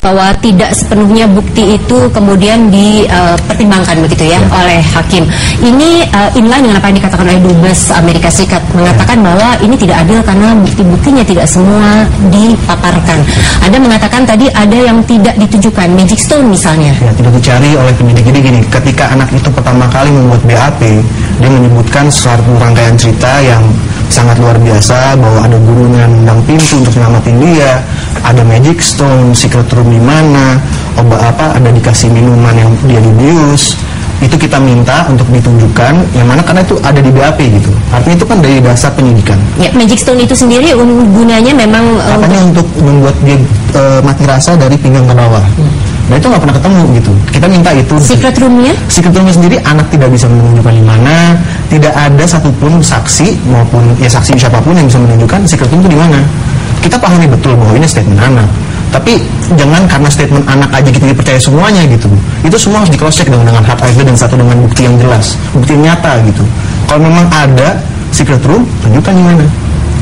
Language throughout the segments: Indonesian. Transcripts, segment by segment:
bahwa tidak sepenuhnya bukti itu kemudian dipertimbangkan begitu ya oleh hakim. Ini inline dengan apa yang dikatakan oleh Dubes Amerika Serikat, mengatakan bahwa ini tidak adil karena bukti-buktinya tidak semua dipaparkan. Ada mengatakan tadi ada yang tidak ditujukan, Magic Stone misalnya. Ya, tidak dicari oleh penyidik. Jadi gini, ketika anak itu pertama kali membuat BAP, dia menyebutkan suatu rangkaian cerita yang sangat luar biasa, bahwa ada gurunya nendang pintu untuk nyelamatin dia, ada Magic Stone, secret room di mana, ada dikasih minuman yang dia dibius. Itu kita minta untuk ditunjukkan yang mana, karena itu ada di BAP gitu. Artinya itu kan dari dasar penyidikan. Ya, Magic Stone itu sendiri gunanya memang untuk membuat dia mati rasa dari pinggang ke bawah. Nah itu nggak pernah ketemu gitu. Kita minta itu. Secret roomnya? Secret roomnya sendiri anak tidak bisa menunjukkan di mana. Tidak ada satupun saksi maupun ya saksi siapapun yang bisa menunjukkan secret room itu di mana. Kita pahami betul bahwa ini statement anak. Tapi jangan karena statement anak aja kita dipercaya semuanya gitu. Itu semua harus di cross check dengan hard evidence atau dengan bukti yang jelas, bukti yang nyata gitu. Kalau memang ada secret room, tunjukkan di mana.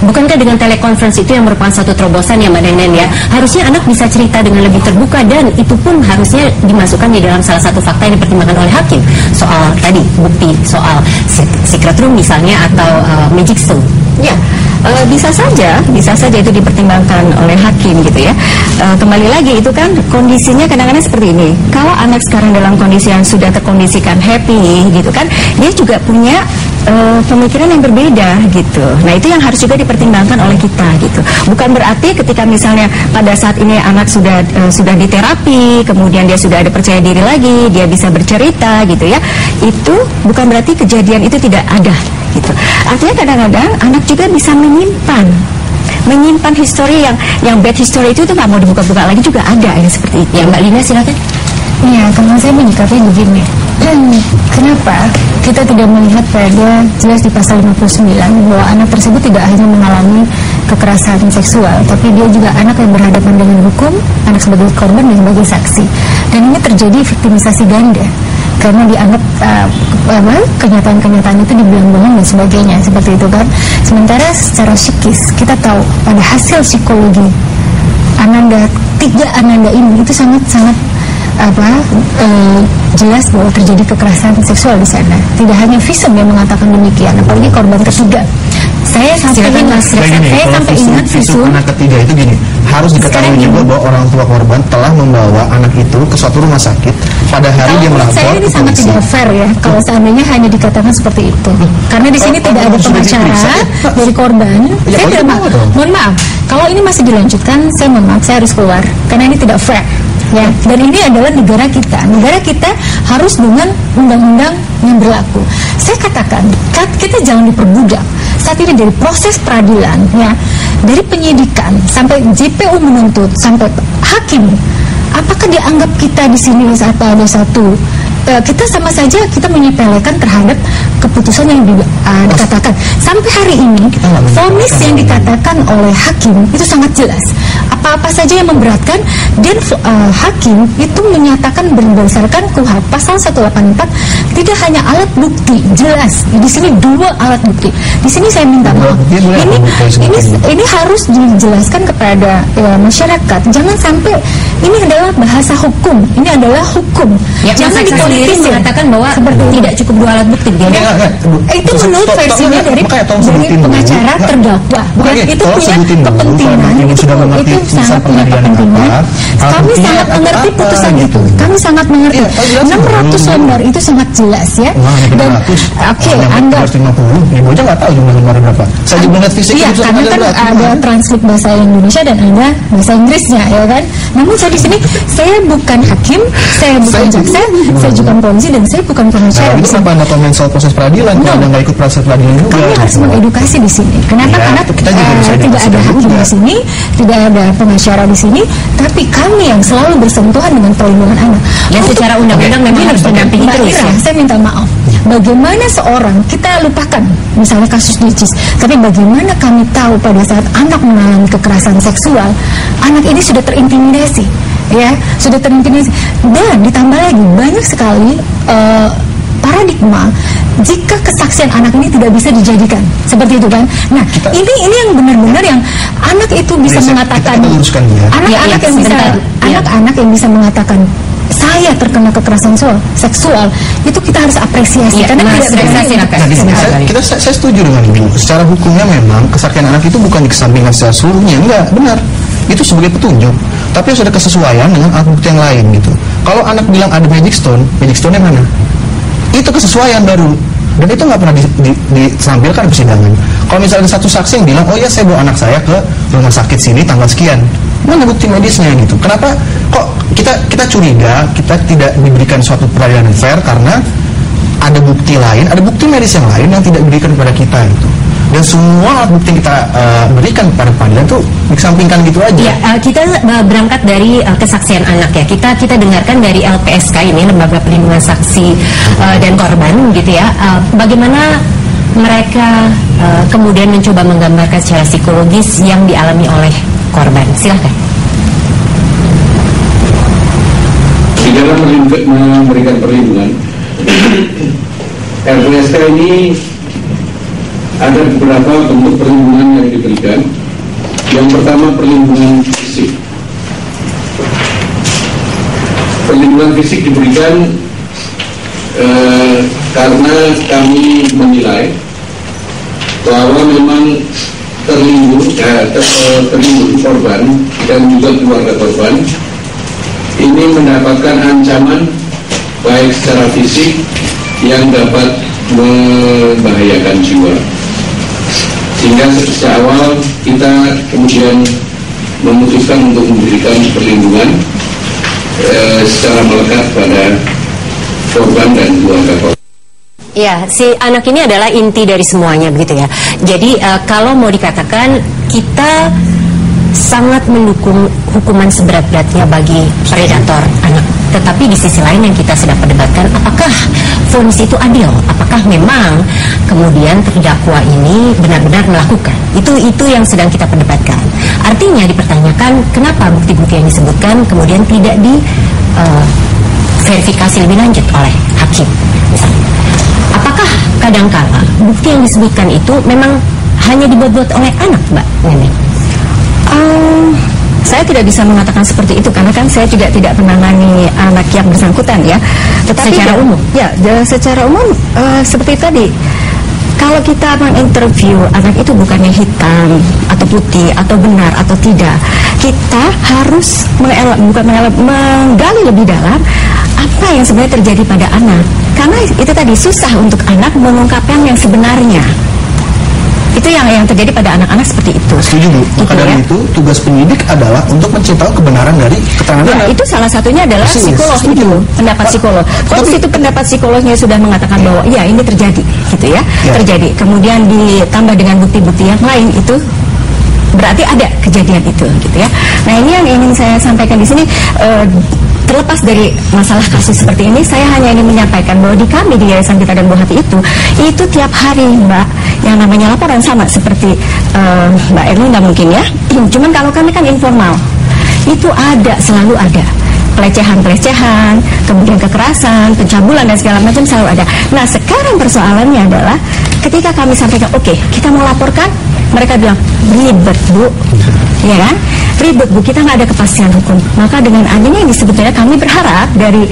Bukankah dengan telekonferensi itu yang merupakan satu terobosan ya Mbak Nenen ya? Harusnya anak bisa cerita dengan lebih terbuka, dan itu pun harusnya dimasukkan di dalam salah satu fakta yang dipertimbangkan oleh hakim. Soal tadi, bukti soal secret room misalnya atau Magic Stone. Ya, bisa saja itu dipertimbangkan oleh hakim gitu ya. Kembali lagi itu kan kondisinya kadang-kadang seperti ini. Kalau anak sekarang dalam kondisi yang sudah terkondisikan happy gitu kan, dia juga punya pemikiran yang berbeda gitu. Nah itu yang harus juga dipertimbangkan oleh kita gitu. Bukan berarti ketika misalnya pada saat ini anak sudah di terapi, kemudian dia sudah ada percaya diri lagi, dia bisa bercerita gitu ya. Itu bukan berarti kejadian itu tidak ada gitu. Artinya kadang-kadang anak juga bisa menyimpan histori yang bad history itu nggak mau dibuka-buka lagi, juga ada yang seperti itu. Ya Mbak Lina silakan. Iya, kalau saya menyikapi begini. Kenapa kita tidak melihat pada jelas di pasal 59 bahwa anak tersebut tidak hanya mengalami kekerasan seksual, tapi dia juga anak yang berhadapan dengan hukum, anak sebagai korban dan sebagai saksi. Dan ini terjadi viktimisasi ganda karena dianggap kenyataan-kenyataan itu dibilang-bilang dan sebagainya, seperti itu kan. Sementara secara psikis kita tahu pada hasil psikologi tiga Ananda ini itu sangat-sangat jelas bahwa terjadi kekerasan seksual di sana. Tidak hanya visum yang mengatakan demikian, apalagi korban ketiga. Saya sampai ingat visum anak ketiga itu gini, harus diketahui juga bahwa orang tua korban telah membawa anak itu ke suatu rumah sakit pada hari dia melapor. Saya ini sangat tidak fair ya kalau seandainya hanya dikatakan seperti itu, karena di sini tidak ada pengacara dari korban. Saya tidak mohon maaf, kalau ini masih dilanjutkan, saya mohon maaf, saya harus keluar karena ini tidak fair. Ya, dan ini adalah negara kita. Negara kita harus dengan undang-undang yang berlaku. Saya katakan, kita jangan diperbudak. Saat ini dari proses peradilan, ya, dari penyidikan sampai JPU menuntut sampai hakim, apakah dianggap kita di sini ada satu kita sama saja kita menyepelekan terhadap keputusan yang dikatakan sampai hari ini. Vonis yang dikatakan oleh hakim itu sangat jelas, apa-apa saja yang memberatkan, dan hakim itu menyatakan berdasarkan KUHP pasal 184 tidak hanya alat bukti, jelas di sini 2 alat bukti. Di sini saya minta maaf, ini harus dijelaskan kepada masyarakat. Jangan sampai ini adalah bahasa hukum, ini adalah hukum. Jangan dipolitis mengatakan bahwa tidak cukup 2 alat bukti. Itu menurut versinya dari pengacara terdakwa. Itu punya kepentingan, itu sangat punya kepentingan. Kami sangat mengerti putusan itu. Kami sangat mengerti. 600 lembar itu sangat jelas ya. Dan Anda 150, Ibu aja nggak tahu jumlah lembar berapa. Saya juga lihat fisik. Iya, karena kan ada translate bahasa Indonesia dan ada bahasa Inggrisnya, ya kan. Namun saya di sini, saya bukan hakim, saya bukan jaksa, saya juga polisi, dan saya bukan pengacara. Ini kenapa Anda komen soal proses peradilan? Kalau Anda nggak ikut proses peradilan juga. Kami harus mengedukasi di sini. Kenapa? Karena tidak ada hakim di sini, tidak ada pengacara di sini, tapi kami yang selalu bersentuhan dengan perlindungan anak. Dan secara undang-undang memang harus mendampingi terus. Saya minta maaf. Bagaimana seorang, kita lupakan misalnya kasus Dicis, tapi bagaimana kami tahu pada saat anak mengalami kekerasan seksual, anak ini sudah terintimidasi, ya, sudah terintimidasi. Dan ditambah lagi banyak sekali paradigma jika kesaksian anak ini tidak bisa dijadikan seperti itu kan. Nah, ini yang benar-benar yang anak itu bisa mengatakan, anak-anak yang bisa, anak-anak yang bisa mengatakan saya terkena kekerasan seksual, itu kita harus apresiasi karena saya setuju dengan Ibu. Secara hukumnya memang kesaksian anak itu bukan dikesampingkan secara seluruhnya, enggak, benar. Itu sebagai petunjuk, tapi harus ada kesesuaian dengan alat bukti yang lain gitu. Kalau anak bilang ada magic stone-nya mana? Itu kesesuaian baru, dan itu nggak pernah ditampilkan di persidangan. Kalau misalnya ada satu saksi yang bilang, oh ya saya bawa anak saya ke rumah sakit sini tanggal sekian, mana bukti medisnya gitu? Kenapa kok kita curiga kita tidak diberikan suatu peradilan yang fair karena ada bukti lain, ada bukti medis yang lain yang tidak diberikan kepada kita gitu. Dan semua alat bukti yang kita berikan kepada pengadilan itu dikesampingkan gitu aja. Ya, kita berangkat dari kesaksian anak ya. Kita dengarkan dari LPSK ini, Lembaga Perlindungan Saksi dan Korban gitu ya. Bagaimana mereka kemudian mencoba menggambarkan secara psikologis yang dialami oleh korban. Silahkan. Di dalam memberikan perlindungan, LPSK ini ada beberapa bentuk perlindungan yang diberikan. Yang pertama, perlindungan fisik. Perlindungan fisik diberikan karena kami menilai bahwa memang terlindung korban dan juga keluarga korban ini mendapatkan ancaman baik secara fisik yang dapat membahayakan jiwa, sehingga sejak awal kita kemudian memutuskan untuk memberikan perlindungan secara melekat pada korban dan keluarga korban. Ya, si anak ini adalah inti dari semuanya begitu ya. Jadi kalau mau dikatakan kita sangat mendukung hukuman seberat-beratnya bagi predator anak. Tetapi di sisi lain yang kita sedang perdebatkan, apakah vonis itu adil? Apakah memang kemudian terdakwa ini benar-benar melakukan? Itu yang sedang kita perdebatkan. Artinya dipertanyakan kenapa bukti-bukti yang disebutkan kemudian tidak diverifikasi lebih lanjut oleh hakim misalnya. Apakah kadangkala bukti yang disebutkan itu memang hanya dibuat-buat oleh anak, Mbak Neneng? Saya tidak bisa mengatakan seperti itu karena kan saya juga tidak menangani anak yang bersangkutan ya. Tetapi secara umum, secara umum seperti tadi, kalau kita menginterview anak itu bukannya hitam atau putih atau benar atau tidak, kita harus menggali lebih dalam apa yang sebenarnya terjadi pada anak. Karena itu tadi susah untuk anak mengungkapkan yang sebenarnya. Itu yang terjadi pada anak-anak seperti itu. Setuju Bu. Maka dari itu tugas penyidik adalah untuk mencari tahu kebenaran dari keterangan anak. Itu salah satunya adalah psikolog itu, pendapat psikolog. Kalau situ pendapat psikolognya sudah mengatakan bahwa ya ini terjadi, gitu ya, terjadi. Kemudian ditambah dengan bukti-bukti yang lain itu berarti ada kejadian itu, gitu ya. Nah ini yang ingin saya sampaikan di sini. Terlepas dari masalah kasus seperti ini, saya hanya ingin menyampaikan bahwa di kami di Yayasan Kita dan Buah Hati itu tiap hari Mbak, yang namanya laporan sama seperti Mbak Erlinda mungkin ya. Cuman kalau kami kan informal, itu selalu ada pelecehan, kemudian kekerasan, pencabulan dan segala macam selalu ada. Nah sekarang persoalannya adalah ketika kami sampaikan, oke, kita mau laporkan, mereka bilang ribet Bu, ya kan? Ribet Bu, kita nggak ada kepastian hukum. Maka dengan adanya ini sebetulnya kami berharap dari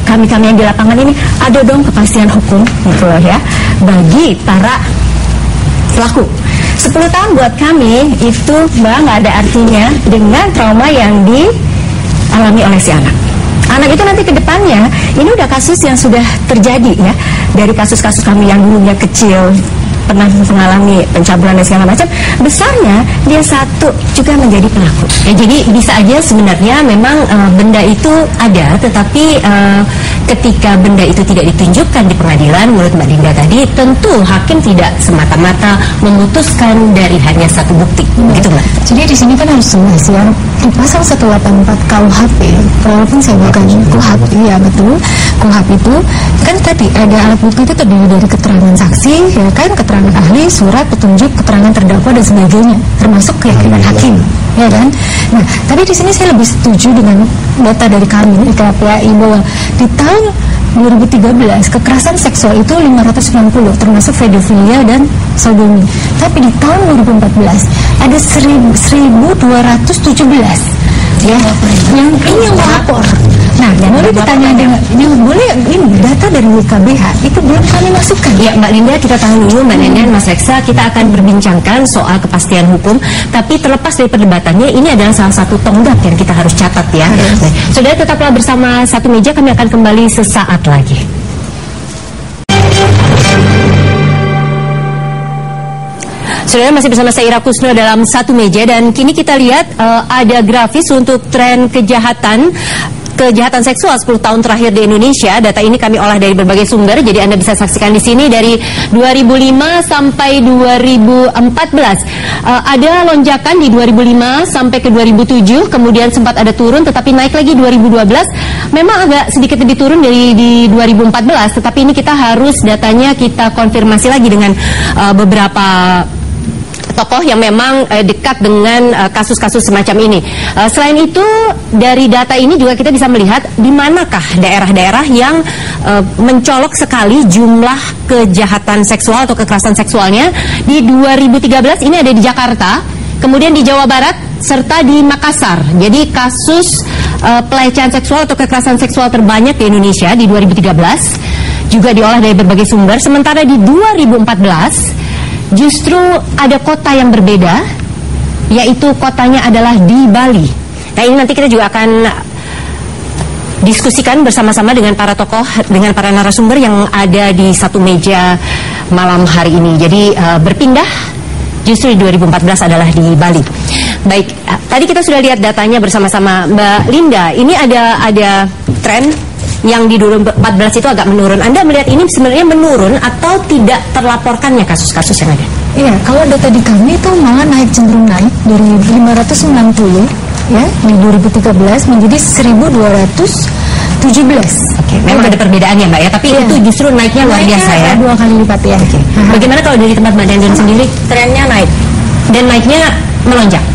kami yang di lapangan ini ada dong kepastian hukum, gitu loh ya, bagi para pelaku. 10 tahun buat kami itu Mbak nggak ada artinya dengan trauma yang dialami oleh si anak. Anak itu nanti ke depannya, ini udah kasus yang sudah terjadi ya, dari kasus-kasus kami yang dulunya kecil, pernah mengalami pencabulan dan segala macam, besarnya dia satu juga menjadi pelaku. Ya, jadi bisa aja sebenarnya memang benda itu ada, tetapi ketika benda itu tidak ditunjukkan di pengadilan, menurut Mbak Dinda tadi, tentu hakim tidak semata-mata memutuskan dari hanya satu bukti, begitu Mbak? Jadi di sini kan harus jelas ya, di pasal 184 KUHP, walaupun saya bukan KUHP, ya betul, KUHP itu kan tadi ada alat bukti itu terdiri dari keterangan saksi, ya kan, keterangan ahli, surat, petunjuk, keterangan terdakwa dan sebagainya, termasuk keyakinan hakim, ya kan. Nah, tapi di sini saya lebih setuju dengan data dari kami di KPAI bahwa di tahun 2013 kekerasan seksual itu 590 termasuk pedofilia dan sodomi. Tapi di tahun 2014 ada 1217 ya yang melapor. Nah, boleh ditanya dengan boleh ini data dari WKBH itu belum kami masukkan. Ya, Mbak Linda, kita tahan dulu, Mbak Nenden, Mas Reksa, kita akan berbincangkan soal kepastian hukum. Tapi terlepas dari perdebatannya, ini adalah salah satu tonggak yang kita harus catat ya. Saudara, tetaplah bersama Satu Meja, kami akan kembali sesaat lagi. Saudara, masih bersama saya Ira Kusno dalam Satu Meja, dan kini kita lihat ada grafis untuk tren kejahatan seksual 10 tahun terakhir di Indonesia. Data ini kami olah dari berbagai sumber, jadi Anda bisa saksikan di sini dari 2005 sampai 2014. Ada lonjakan di 2005 sampai ke 2007, kemudian sempat ada turun tetapi naik lagi 2012. Memang agak sedikit lebih turun dari di 2014, tetapi ini kita harus datanya kita konfirmasi lagi dengan beberapa tokoh yang memang dekat dengan kasus-kasus semacam ini. Selain itu, dari data ini juga kita bisa melihat di manakah daerah-daerah yang mencolok sekali jumlah kejahatan seksual atau kekerasan seksualnya. Di 2013 ini ada di Jakarta, kemudian di Jawa Barat, serta di Makassar. Jadi kasus pelecehan seksual atau kekerasan seksual terbanyak di Indonesia di 2013 juga diolah dari berbagai sumber. Sementara di 2014 justru ada kota yang berbeda, yaitu kotanya adalah di Bali. Nah, ini nanti kita juga akan diskusikan bersama-sama dengan para tokoh, dengan para narasumber yang ada di Satu Meja malam hari ini. Jadi berpindah justru di 2014 adalah di Bali. Baik, tadi kita sudah lihat datanya bersama-sama. Mbak Linda, ini ada tren yang di 2014 itu agak menurun. Anda melihat ini sebenarnya menurun atau tidak terlaporkannya kasus-kasus yang ada? Iya, kalau data di kami itu malah cenderung naik dari 590 ya di 2013 menjadi 1217. Oke, memang ada perbedaan ya Mbak ya, tapi itu justru naiknya luar biasa ya. 2 kali lipat ya. Bagaimana kalau dari tempat Mbak Nenden sendiri? Trennya naik Dan naiknya melonjak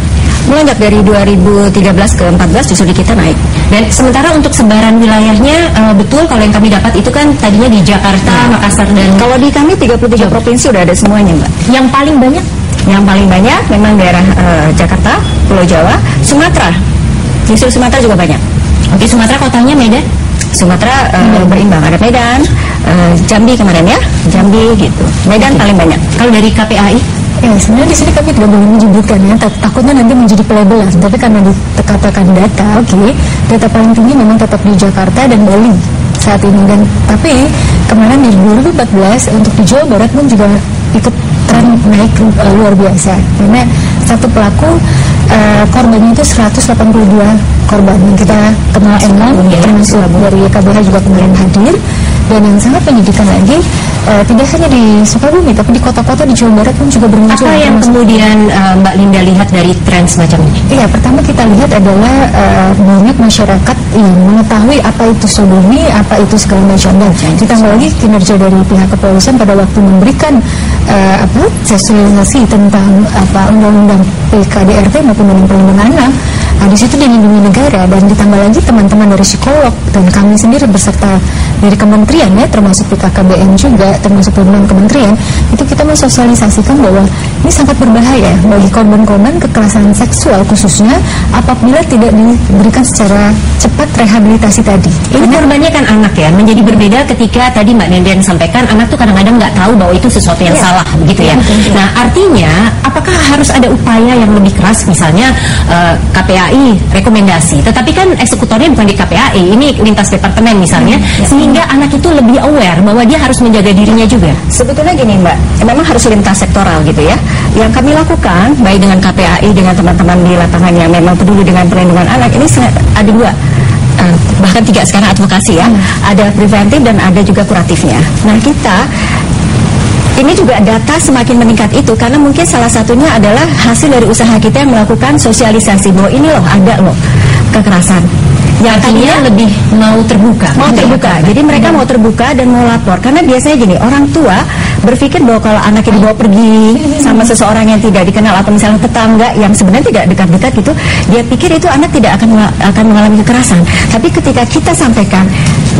dari 2013 ke 14 justru di kita naik. Dan sementara untuk sebaran wilayahnya betul kalau yang kami dapat itu kan tadinya di Jakarta, Makassar dan Kalau di kami 33 provinsi udah ada semuanya, Mbak. yang paling banyak Memang daerah Jakarta, Pulau Jawa, Sumatera. Justru Sumatera juga banyak. Oke, Sumatera kotanya Medan. Sumatera berimbang, ada Medan, Jambi kemarin ya, Jambi gitu. Medan paling banyak. Kalau dari KPAI? Ya, sebenarnya di sini kami tidak boleh menyebutkan ya, takutnya nanti menjadi pelebelan. Tapi karena dikatakan data, data paling tinggi memang tetap di Jakarta dan Bali saat ini. Dan tapi kemarin di 2014 untuk di Jawa Barat pun juga ikut tren naik luar biasa. Karena satu pelaku korbannya itu 182 korban yang kita kenal termasuk dari KBH juga kemarin hadir. Dan yang sangat menyedihkan lagi, tidak hanya di Sukabumi, tapi di kota-kota di Jawa Barat pun juga bermuncul. Apa yang kemudian Mbak Linda lihat dari tren semacam ini? Iya, pertama kita lihat adalah banyak masyarakat yang mengetahui apa itu sodomi, apa itu segala macam. Dan ditambah lagi kinerja dari pihak kepolisian pada waktu memberikan sosialisasi tentang undang-undang PKDRT maupun undang perlindungan anak. Di situ dilindungi negara, dan ditambah lagi teman-teman dari psikolog dan kami sendiri beserta dari kementerian ya, termasuk BKKBN juga, termasuk pimpinan kementerian, itu kita mensosialisasikan bahwa ini sangat berbahaya bagi korban-korban kekerasan seksual khususnya apabila tidak diberikan secara cepat rehabilitasi tadi. Ini korbannya kan anak ya, menjadi berbeda ketika tadi Mbak Nenden sampaikan anak tuh kadang-kadang nggak tahu bahwa itu sesuatu yang salah, begitu ya. Nah, artinya apakah harus ada upaya yang lebih keras, misalnya KPAI rekomendasi, tetapi kan eksekutornya bukan di KPAI, ini lintas departemen misalnya, sehingga anak itu lebih aware bahwa dia harus menjaga dirinya juga. Sebetulnya gini Mbak, memang harus lintas sektoral gitu ya. Yang kami lakukan baik dengan KPAI, dengan teman-teman di lapangan yang memang peduli dengan perlindungan anak, ini ada 2 bahkan 3 sekarang advokasi ya. Ada preventif dan ada juga kuratifnya. Nah, kita ini juga data semakin meningkat itu karena mungkin salah satunya adalah hasil dari usaha kita yang melakukan sosialisasi bahwa ini loh ada loh kekerasan. Yang artinya lebih mau terbuka. Jadi mereka mau terbuka dan mau lapor. Karena biasanya gini, orang tua berpikir bahwa kalau anaknya dibawa pergi sama seseorang yang tidak dikenal atau misalnya tetangga yang sebenarnya tidak dekat-dekat gitu, dia pikir itu anak tidak akan mengalami kekerasan. Tapi ketika kita sampaikan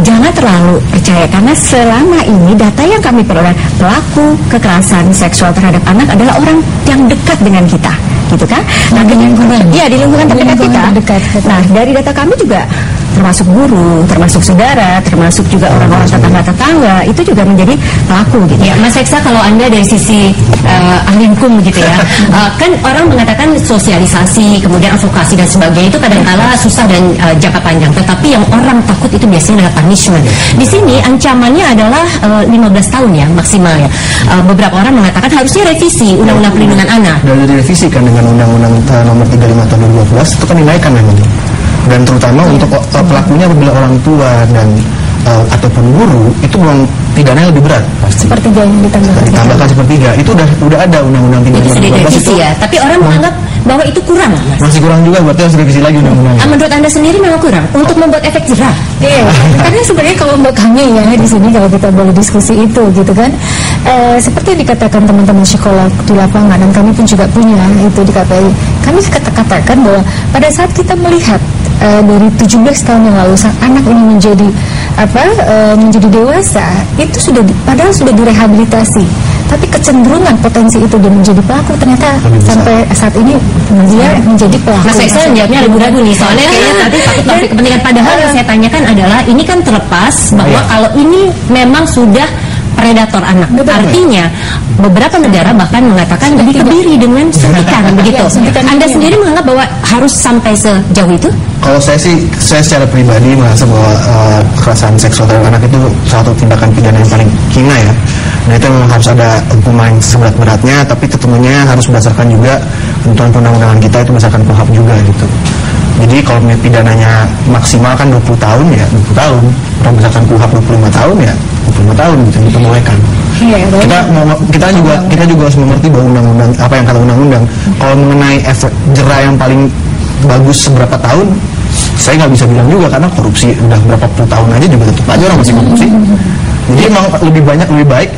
jangan terlalu percaya, karena selama ini data yang kami peroleh, pelaku kekerasan seksual terhadap anak adalah orang yang dekat dengan kita, gitu kan? Nah, di lingkungan, ya di lingkungan terdekat kita. Nah, dari data kami juga termasuk guru, termasuk saudara, termasuk juga orang-orang tetangga-tetangga, itu juga menjadi pelaku gitu. Ya, Mas Eksa, kalau Anda dari sisi ahli hukum gitu ya, kan orang mengatakan sosialisasi, kemudian advokasi dan sebagainya itu kadang-kala susah dan jangka panjang, tetapi yang orang takut itu biasanya adalah punishment. Di sini ancamannya adalah 15 tahun ya maksimal ya. Beberapa orang mengatakan harusnya revisi Undang-Undang Perlindungan Anak. Dan direvisi kan dengan Undang-Undang nomor 35 tahun 2012 itu kan dinaikkan memang. Dan terutama untuk pelakunya apabila orang tua dan ataupun guru itu memang pidananya lebih berat pasti. Sepertiga yang ditambahkan sepertiga itu udah ada undang-undang 35 itu ya. Tapi orang menganggap bahwa itu kurang, Mas. Masih kurang juga, berarti harus revisi lagi undang-undang. Menurut Anda sendiri memang kurang untuk membuat efek jerah. Iya, karena sebenarnya kalau mbak kami ya di sini kalau kita boleh diskusi itu gitu kan, seperti yang dikatakan teman-teman psikolog di lapangan dan kami pun juga punya itu di KPI, kami katakan bahwa pada saat kita melihat dari 17 tahun yang lalu sang anak ini menjadi menjadi dewasa, itu padahal sudah direhabilitasi, tapi kecenderungan potensi itu dia menjadi pelaku ternyata sampai saat ini dia menjadi pelaku. Mas Eksa jawabnya ragu-ragu nih, soalnya kayaknya tadi takut konflik kepentingan. Padahal yang saya tanyakan adalah ini kan terlepas bahwa kalau ini memang sudah predator anak. Artinya beberapa negara bahkan mengatakan dikebiri dengan suntikan begitu. Anda sendiri menganggap bahwa harus sampai sejauh itu? Kalau saya secara pribadi merasa bahwa kekerasan seksual terhadap anak itu suatu tindakan pidana yang paling hina ya. Nah itu memang harus ada hukuman yang seberat-beratnya, tapi ketemunya harus berdasarkan juga ketentuan perundang-undangan kita, itu berdasarkan KUHP juga gitu. Jadi kalau pidananya maksimal kan 20 tahun ya 20 tahun, orang berdasarkan KUHP 25 tahun ya 25 tahun gitu diperbolehkan. Kita juga harus mengerti bahwa undang-undang apa yang kata undang-undang. Kalau mengenai efek jera yang paling bagus seberapa tahun, saya nggak bisa bilang juga karena korupsi udah berapa puluh tahun aja juga tetap aja orang masih korupsi. Jadi emang lebih baik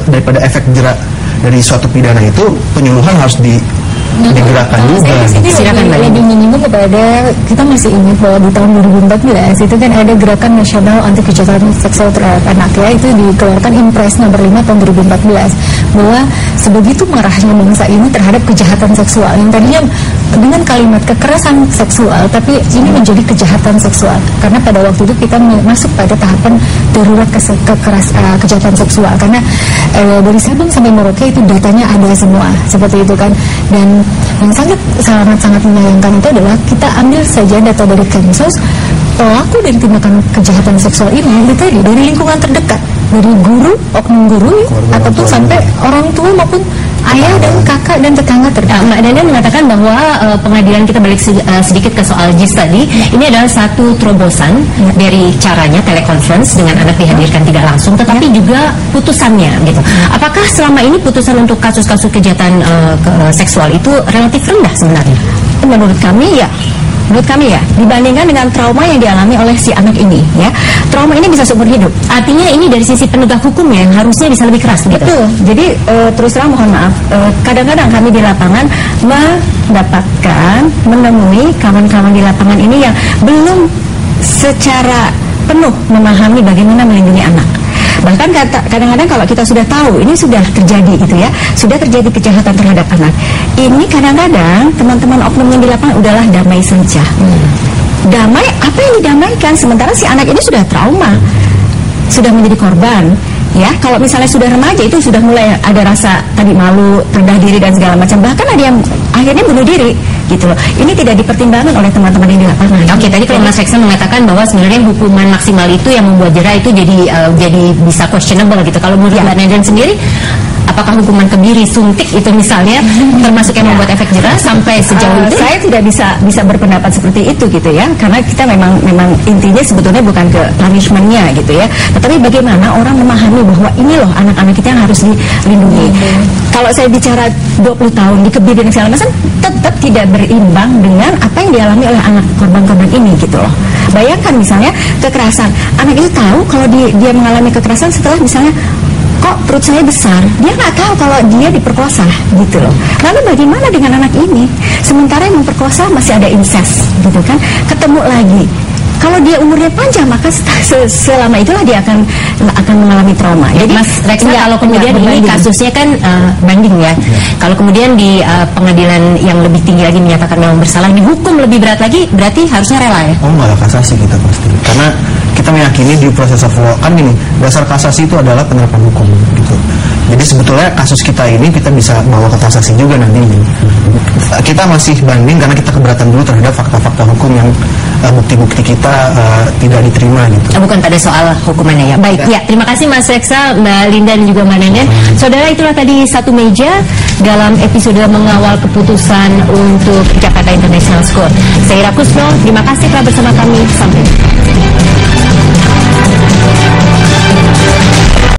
daripada efek jera dari suatu pidana itu, penyuluhan harus digerakkan juga. Silakan lebih minimum kepada, kita masih ingat bahwa di tahun 2014 itu kan ada gerakan nasional anti kejahatan seksual terhadap anak ya, itu dikeluarkan Impres nomor 5 tahun 2014 bahwa sebegitu marahnya bangsa ini terhadap kejahatan seksual yang tadinya dengan kalimat kekerasan seksual, tapi ini menjadi kejahatan seksual karena pada waktu itu kita masuk pada tahapan darurat kejahatan seksual karena dari Sabang sampai Merauke itu datanya ada semua seperti itu kan. Dan yang sangat menyayangkan itu adalah kita ambil saja data dari Kemsos, pelaku dari tindakan kejahatan seksual ini tadi dari lingkungan terdekat, dari guru, oknum guru ataupun sampai orang tua maupun ayah dan kakak dan tetangga terdekat. Mbak Dana mengatakan bahwa pengadilan, kita balik sedikit ke soal JIS tadi, ini adalah satu terobosan dari caranya teleconference dengan anak dihadirkan tidak langsung, tetapi juga putusannya gitu. Apakah selama ini putusan untuk kasus-kasus kejahatan seksual itu relatif rendah sebenarnya? Menurut kami ya, dibandingkan dengan trauma yang dialami oleh si anak ini ya, trauma ini bisa seumur hidup. Artinya ini dari sisi penegak hukum ya, harusnya bisa lebih keras gitu. Betul. Jadi terus terang mohon maaf, kadang-kadang kami di lapangan menemui kawan-kawan di lapangan ini yang belum secara penuh memahami bagaimana melindungi anak. Bahkan kadang-kadang kalau kita sudah tahu ini sudah terjadi gitu ya, sudah terjadi kejahatan terhadap anak, ini kadang-kadang teman-teman oknum yang di lapangan udahlah damai saja. Damai, apa yang didamaikan? Sementara si anak ini sudah trauma, sudah menjadi korban. Ya, kalau misalnya sudah remaja itu sudah mulai ada rasa tadi malu, rendah diri dan segala macam. Bahkan ada yang akhirnya bunuh diri gitu loh. Ini tidak dipertimbangkan oleh teman-teman yang di lapangan. Oke, tadi kalau Mas Eksa mengatakan bahwa sebenarnya hukuman maksimal itu yang membuat jera itu jadi bisa questionable gitu. Kalau menurut Mbak Nadan sendiri, apakah hukuman kebiri, suntik itu misalnya termasuk yang membuat efek jera sampai sejauh itu? Saya tidak bisa berpendapat seperti itu gitu ya, karena kita memang intinya sebetulnya bukan ke punishmentnya gitu ya, tetapi bagaimana orang memahami bahwa ini loh anak-anak kita yang harus dilindungi. Kalau saya bicara 20 tahun dikebiri dan segala macam, tetap tidak berimbang dengan apa yang dialami oleh anak korban-korban ini gitu loh. Bayangkan misalnya kekerasan, anak itu tahu kalau dia mengalami kekerasan setelah misalnya kok perut saya besar, dia nggak tahu kalau dia diperkosa gitu loh. Lalu bagaimana dengan anak ini? Sementara yang memperkosa masih ada incest gitu kan, ketemu lagi. Kalau dia umurnya panjang, maka selama itulah dia akan mengalami trauma. Jadi Mas Reksa, kalau kemudian ini kasusnya kan banding ya. Kalau kemudian di pengadilan yang lebih tinggi lagi menyatakan memang bersalah, dihukum lebih berat lagi, berarti harusnya rela ya? Oh, nggak ada kasasi kita pasti. Karena kita meyakini di proses of law, kan gini, dasar kasasi itu adalah penerapan hukum gitu. Jadi sebetulnya kasus kita ini kita bisa bawa ke kasasi juga nantinya. Kita masih banding karena kita keberatan dulu terhadap fakta-fakta hukum yang bukti-bukti kita tidak diterima gitu. Bukan pada soal hukumannya ya. Baik, ya terima kasih Mas Reksa, Mbak Linda dan juga Mbak Nenden. Saudara, itulah tadi Satu Meja dalam episode mengawal keputusan untuk Jakarta International School. Saya Ira Kusno, terima kasih telah bersama kami. Sampai jumpa.